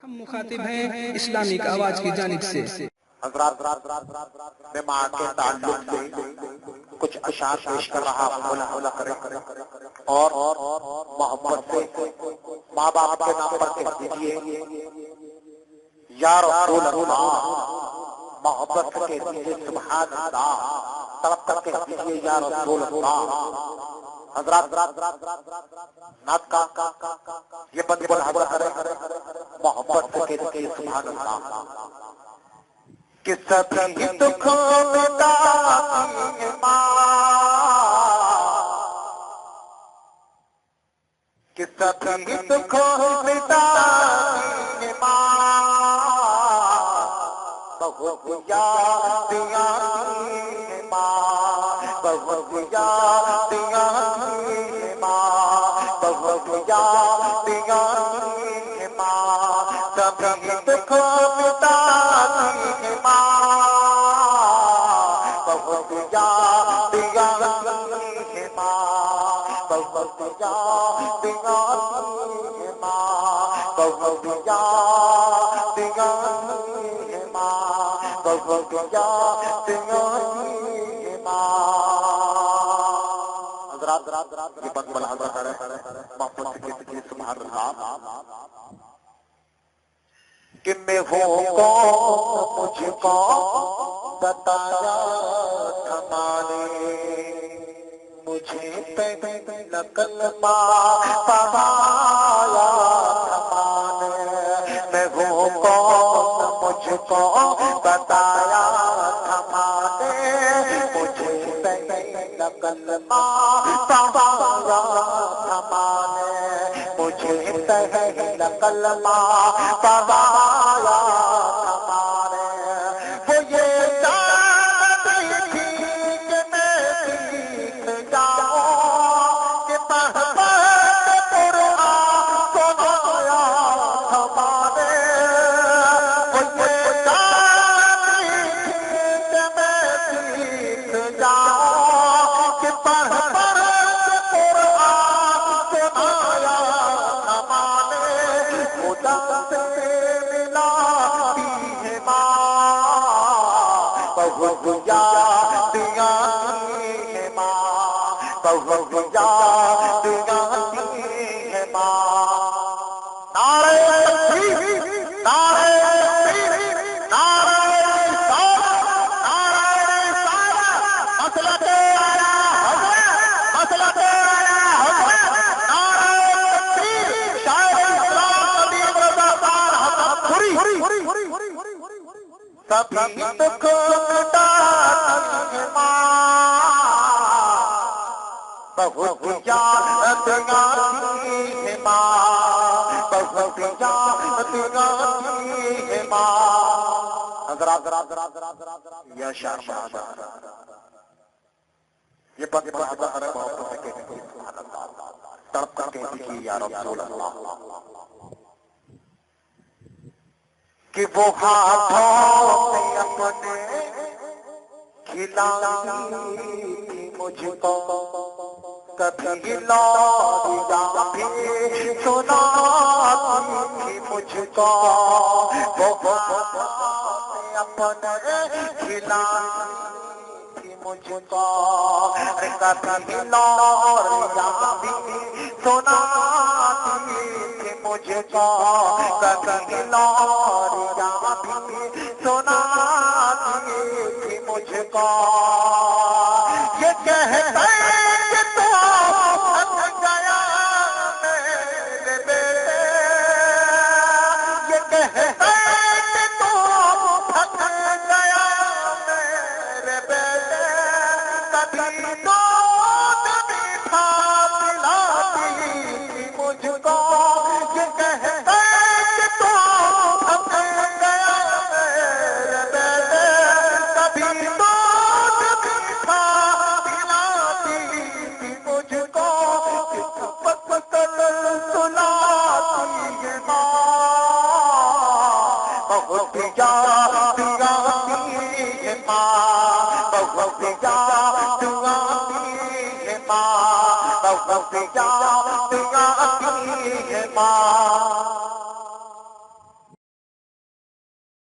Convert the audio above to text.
ہم مخاطب ہیں اسلامک آواز کی جانب سے حضرات میں ماں کے تعلق سے کچھ اشعار پیش کر رہا ہوں اور محبت سے ماں باپ کے نام پر کہہ دیجیے یا رسول اللہ، محبت سے کہہ دیجیے سبحان اللہ، تڑپ کر کہہ دیجیے یا رسول اللہ۔ حضرات نعت کا یہ بند ملاحظہ کریں، محبت سے کہہ دیجیے سبحان اللہ۔ کہ سبھی دکھوں میں داغی ہے ماں، کہ سبھی دکھوں میں داغی ہے ماں، بہت یاد آتی ہے ماں، بہت یاد آتی ہے ماں، بہت یاد آتی ہے ماں، سبھی دکھوں میں داغی ہے ماں، بہت یاد آتی ہے ماں، بہت یاد آتی ہے ماں، بہت یاد آتی ہے ماں، بہت یاد آتی ہے ماں۔ حضرات یہ بات ملاحظہ کریں، محبت سے کہتے سبحان اللہ۔ کہ میں ہوں کون مجھ کو بتایا تھا ماں نے، مجھے پہلا کلمہ پڑھایا تھا ماں نے، میں ہوں کون مجھ کو بتایا تھا ماں نے، مجھے پہلا کلمہ پڑھایا تھا ماں نے، مجھے پہلا کلمہ پڑھایا تھا ماں نے۔ وہ یہ جانتی تھی کہ میں سیکھ جاؤں، کہ پڑھ پڑھ قرآن سنایا تھا ماں نے۔ وہ یہ جانتی تھی کہ میں سیکھ جاؤں، کہ پڑھ پڑھ قرآن سنایا تھا ماں نے۔ خدا سے ملاتی ہے ماں، بہت یاد آتی ہے ماں، بہت یاد آتی ہے ماں۔ نعرہ تکبیر، نعرہ تکبیر، نعرہ رسالت، نعرہ رسالت، مسلک اعلیٰ حضرت، مسلک اعلیٰ حضرت، نعرہ تکبیر، شاعر اسلام نبی رضا خان حضرت پوری۔ سبھی دکھ مٹاتی ہے ماں، بہت یاد آتی ہے ماں، بہت یاد آتی ہے ماں۔ حضرات یا شاہ یہ بات ملاحظہ کریں، محبت سے کہتے ہیں سبحان اللہ، تڑپ کر کہتے ہیں یا رسول اللہ۔ کہ وہ ہاتھوں سے اپنے کھلائی تھی مجھ کو، کبھی لوریاں بھی سناتی تھی مجھ کو، وہ ہاتھوں سے اپنے کھلائی تھی مجھ کو، کبھی لوریاں بھی سناتی تھی مجھ کو، کبھی لوریاں بھی سناتی تھی مجھ کو۔ یہ کہتے کہ تو تھک گیا میرے بیٹے، یہ کہتے کہ تو تھک گیا میرے بیٹے، کبھی دودھ میٹھا پلاتی تھی مجھ کو، یہ کہتے کہ تو تھک گیا میرے بیٹے، کبھی دودھ میٹھا پلاتی تھی مجھ کو، سلاتی ہے ماں، بہت یاد آتی ہے ماں، بہت یاد آتی ہے ماں، بہت یاد آتی ہے ماں۔